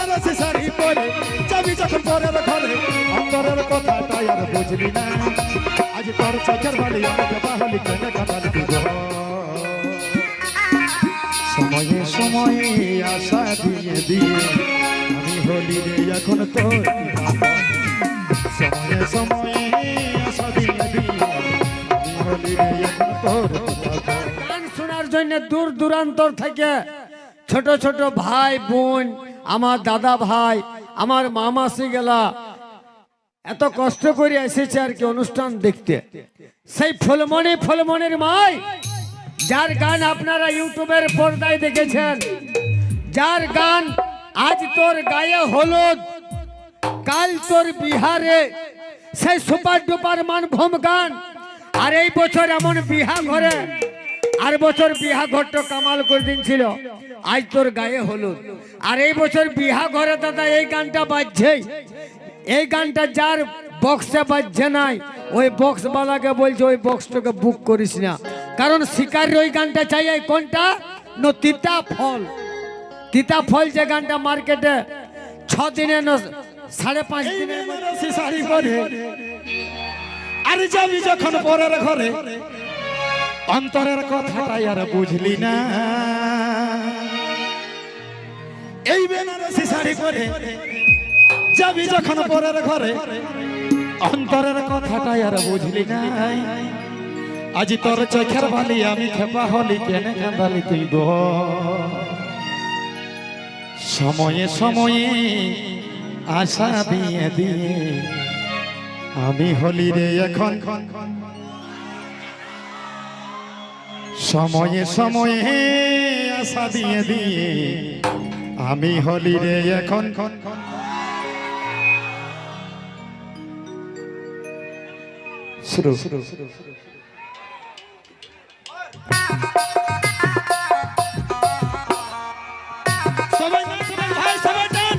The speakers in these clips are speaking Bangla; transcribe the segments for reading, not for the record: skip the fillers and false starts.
বেনারসি শাড়ি পরে যাবি যখন পরের ঘরে অন্তরের কথাটাই আর বুঝলি না আজ তোর চোখের বালি আমাকে বাহলি কেনে কাটালি দিব সময়ে সময়ে আশা দিয়ে দিয়ে আমি হলি রে এখন তোর সময়ে সময়ে আশা দিয়ে দিয়ে আমি হলি রে এখন তোর গান শোনার জন্য দূর দূরান্তর থেকে ছোট ছোট ভাই বোন আমার দাদা ভাই আমার মামাসি গেলা এত কষ্ট করে এসেছে আর কি অনুষ্ঠান দেখতে সেই ফুলমণির মাই যার গান আপনারা ইউটিউবের পর্দায় দেখেছেন যার গান আজ তোর গায়ে হলুদ কাল তোর বিহারে সেই সুপার ডুপার মানভূম গান আর এই বছর এমন বিহা ঘরে আর বছর বিহা ঘরটা কামাল করে দিনছিল আজ তোর গায়ে হলুদ আর এই বছর বিহা ঘরে দাদা এই গানটা বাজছে এই গানটা যার বক্সে বাজছে নাই ওই বক্স বালাকে বলছে ওই বক্সটাকে বুক করিস না কারণ শিকারের ওই গানটা চাই কোনটা নো তিতা ফল যে গানটা মার্কেটে 6 দিনে 5.5 দিনের বেনারসি শাড়ি পরে আর যাবি যখন পরের ঘরে অন্তরের কথাটাই আর বুঝলি না এই বেনারসি শাড়ি পরে যাবি যখন পরের ঘরে অন্তরের কথাটাই আর বুঝলি না আজ তোর চোখের বালি আমি খেপা হলি কেনে কাঁদালি তুই গো সময়ে সময়ে আশা দিয়ে দিয়ে আমি হলি রে এখন সময়ে সময়ে আশা দিয়ে দিয়ে আমি হলি রে এখন শুরু সবাই নাচবেন ভাই সবাই টান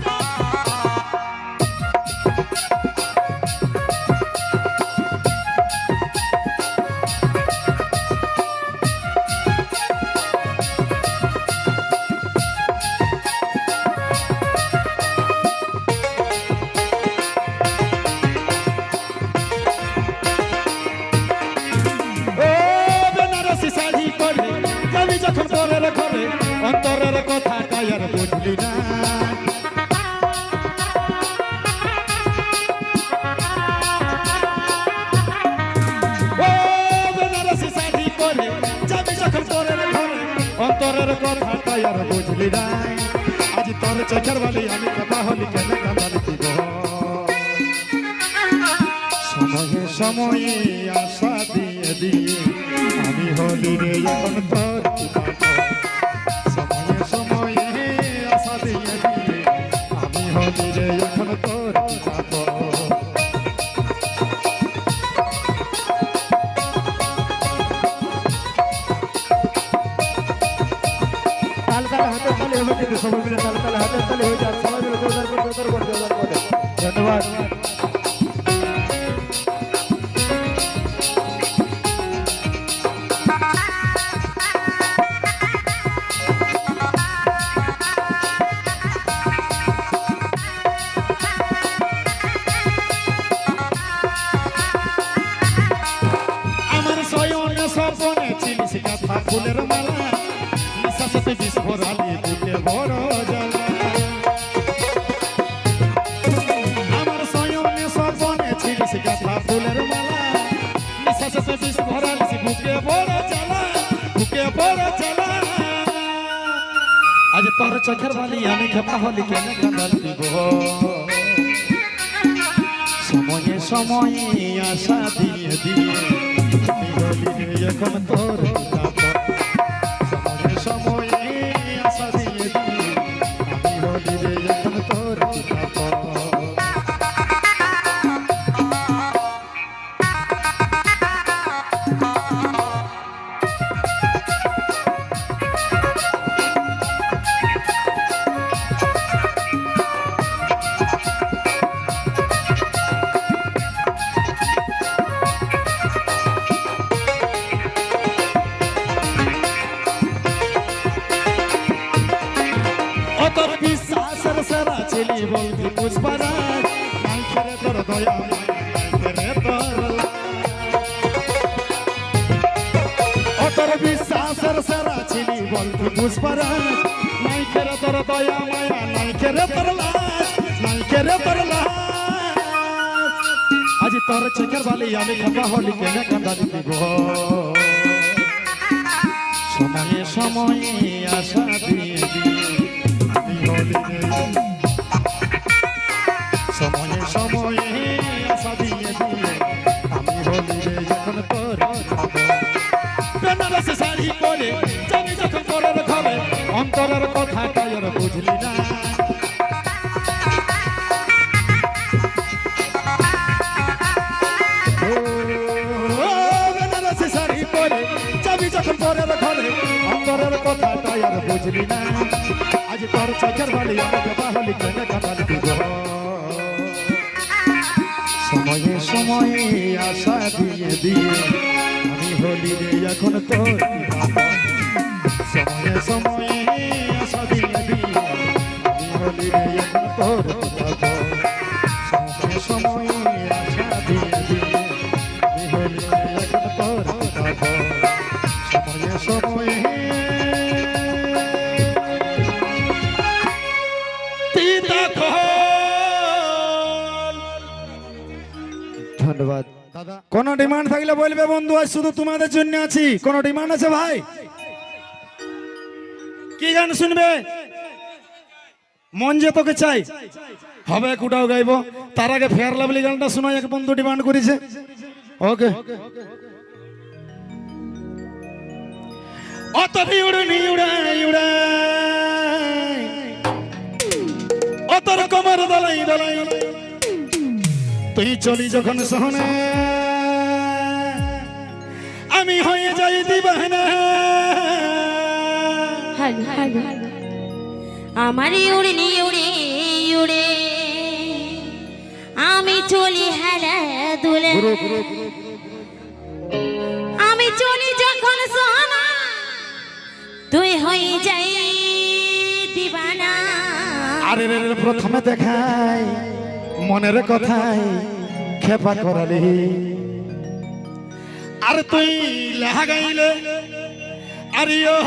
যখন পরের ঘরে অন্তরের কথাটাই আর বুঝলি না ও বেনারসি শাড়ি পরে যাবি যখন পরের ঘরে অন্তরের কথাটাই আর বুঝলি না আজ তোর চোখের বালি আমি কথা হলি কেন কাঁদালি দিব সময়ে সময়ে আশা দিয়ে দিয়ে আমি হলি রে এখন তোর সময়ে সময়ে আশা দিয়ে দিয়ে আমি হলি রে এখন তোর হাতের তালে হবে কিন্তু সবাই মিলে তালে হাতের তালে হয়ে যাক সবাই মিলে ধন্যবাদ স্বপনে চিনিস কথা ফুলের মালা নিঃশ্বাসতে বিস্ফোরালি বুকে বড় জ্বালা আমার শয়নে স্বপনে চিনিস কথা ফুলের মালা নিঃশ্বাসতে বিস্ফোরালি বুকে বড় জ্বালা আজ তোর চোখের বালি আমি খেপা হলি কেন কাঁদালি দিব সময়ে সময়ে আশা দিয়ে দিয়ে এখন তোর সময়ে সময়ে আশা দিয়ে দিয়ে আমি হলি রে এখন তোর পুষ্পারাজ নাই খেরে তোর দয়া নাই খেরে তোর ও তোর বিশ্বাসের সেরা ছিলি বলতু পুষ্পারাজ নাই খেরে তোর দয়া মায়া নাই খেরে তোর লাজ নাই খেরে তোর লাজ আজ তোর চোখের বালি আমি খাপা হলি কেনে কাঁদা দিব সময়ে সময়ে আশা দিয়ে দিয়ে আমি হলি রে সময়ে সময়ে আশা দিয়ে দিয়ে আমি হলি রে যখন তোর বেনারসি শাড়ি পরে যাবি যখন পরের ঘরে অন্তরের কথা কায়র বুঝলি না বেনারসি শাড়ি পরে যাবি যখন পরের ঘরে অন্তরের কথা কায়র বুঝলি না আজ তোর চোখের বালি আমাকে বাহলি কেনে কাঁদাল দিব সময়ে সময়ে আশা দিয়ে দিয়ে আমি হলি রে এখন তোর সময়ে সময়ে আশা দিয়ে দিয়ে আমি হলি রে এখন তোর সময়ে সময়ে আশা দিয়ে দিয়ে আমি হলি রে এখন তোর সময়ে সময়ে ধন্যবাদ দাদা কোন ডিমান্ড থাকলে বলবে বন্ধু আজ শুধু তোমাদের জন্য আছি কোন ডিমান্ড আছে ভাই কি গান শুনবে মন যে তোকে চাই হবে কুটাও গাইবো তার আগে ফেয়ার লাভলি গানটা শোনাই এক বন্ধু ডিমান্ড করেছে ওকে অত উড়নি উড়াই উড়াই অতর কমর দলাই দলাই তুই চলি যখন সহনে আমি হয়ে যাই দিবানা আমার উড়নি উড়ে উড়ে আমি চলি হেলা দুলে আমি চলি যখন সোনা তুই হয়ে যাই দিবানা আরে রে প্রথমে দেখাই মনের কথাই খেপা করালি আর তুই লাগাইলে আরে ও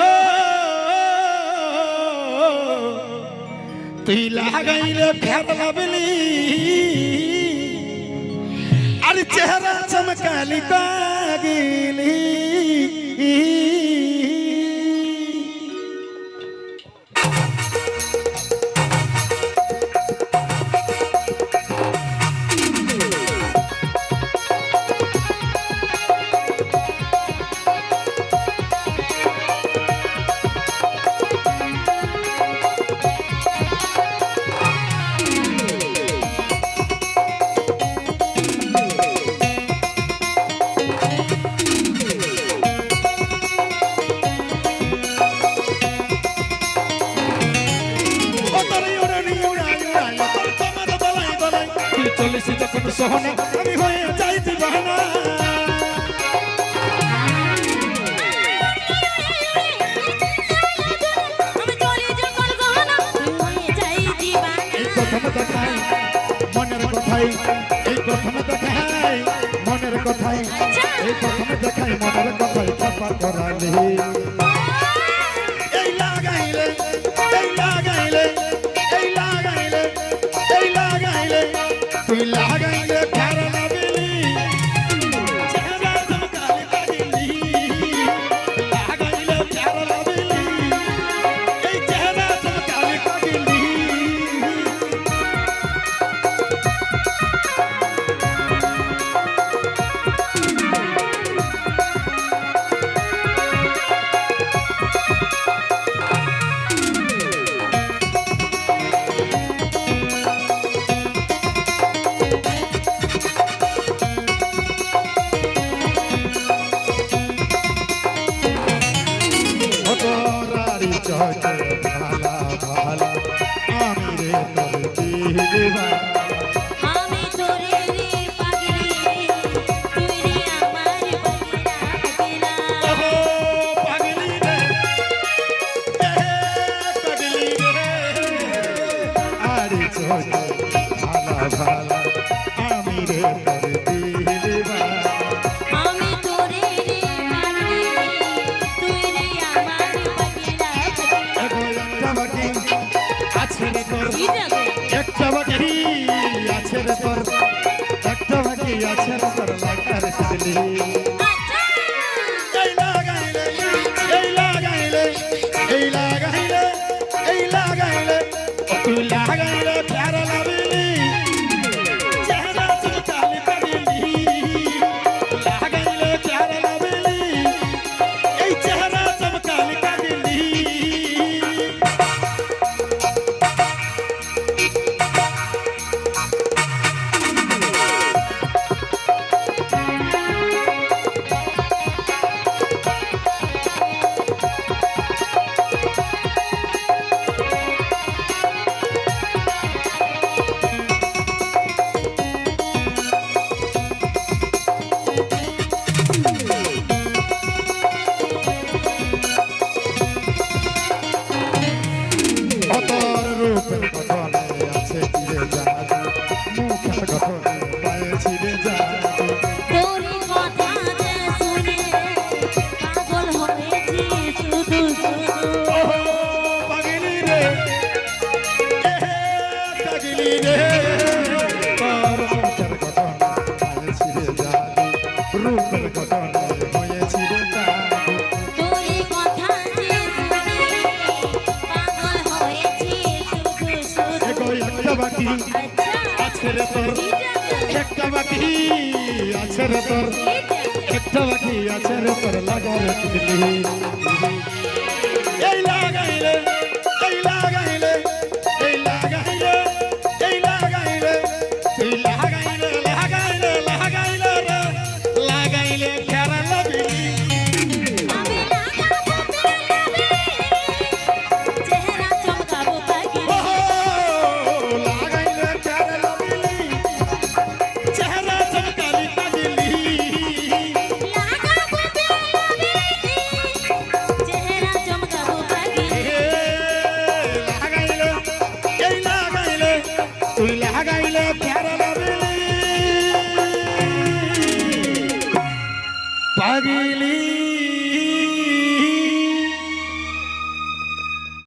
তুই লাগাইলে ফের লাভলি আর চেহারা চমকালি কাগিলি চলেছি যখন সহনে আমি হয়ে যাই দিবানা এই প্রথমে দেখাই মনের কথাই এই প্রথমে দেখাই মনের কথাই এই প্রথমে দেখাই মনের কথাই ছাপা করালি এই লাগাইলে এই লাগাইলে এই লাগাইলে এই লাগাইলে তুই লাগাইলে ফের লাভলি চেহারা চমকালি কাগিলি লাগাইলে ফের লাভলি এই চেহারা চমকালি কাগিলি ভালা ভালা আমি রে তোর দিবা আমি তোরে রে পাগলি তুই রে আমার পাগলা ওহো পাগলি রে পাগলি রে আরে ছোট ভালো ভালো আমি রে তোর দিলবালা আমি তোরে রে পাগলি তুই রে আমার পাগলা একটা বাকি আছে রে তোর কি জানো একটা বাকি আছে রে তোর একটা বাকি আছে রে তোর লাগার দিলি এই লাগাইলে এই লাগাইলে এই লাগাইলে এই লাগাইলে ও তুই লাগাইলে প্যার লাবিলি চেহারা চমকালি কাবিলি লাগাইলে প্যার লাবিলি এই চেহারা চমকালি কাবিলি অতর রূপের গঠনে আছে চিরে জাদু মুখের গঠনে পায়ে চিরে জাদু তোর কথা যে শুনে পাগল হয়েছি শুধু শুধু ওহো পাগলি রে পাগলি রে তোর মুখের গঠনে পায়ে চিরে জাদু রূপের গঠনে হয়ে চিরে জাদু তোর কথা যে শুনে পাগল হয়েছি শুধু শুধু এগো একটা বাকি আছে রে তোর একটা বাকি আছে রে তোর একটা বাকি আছে রে তোর লাগার দিলি এই লাগাইলে এই লাগাইলে এই লাগাইলে এই লাগাইলে এই লাগাইলে লাগাইলে লাগাইলে রে লাগাইলে খেরা লাবিলি আমি লাগাবো পেলাবি চেহারা চমকাবো পাগলি ওহো লাগাইলে খেরা লাবিলি চেহারা চমকালি কাবিলি লাগাবো পেলাবি চেহারা চমকাবো পাগলি লাগাইলে এই লাগাইলে তুই লাগাইলে প্যারা লাবিলি পাগলি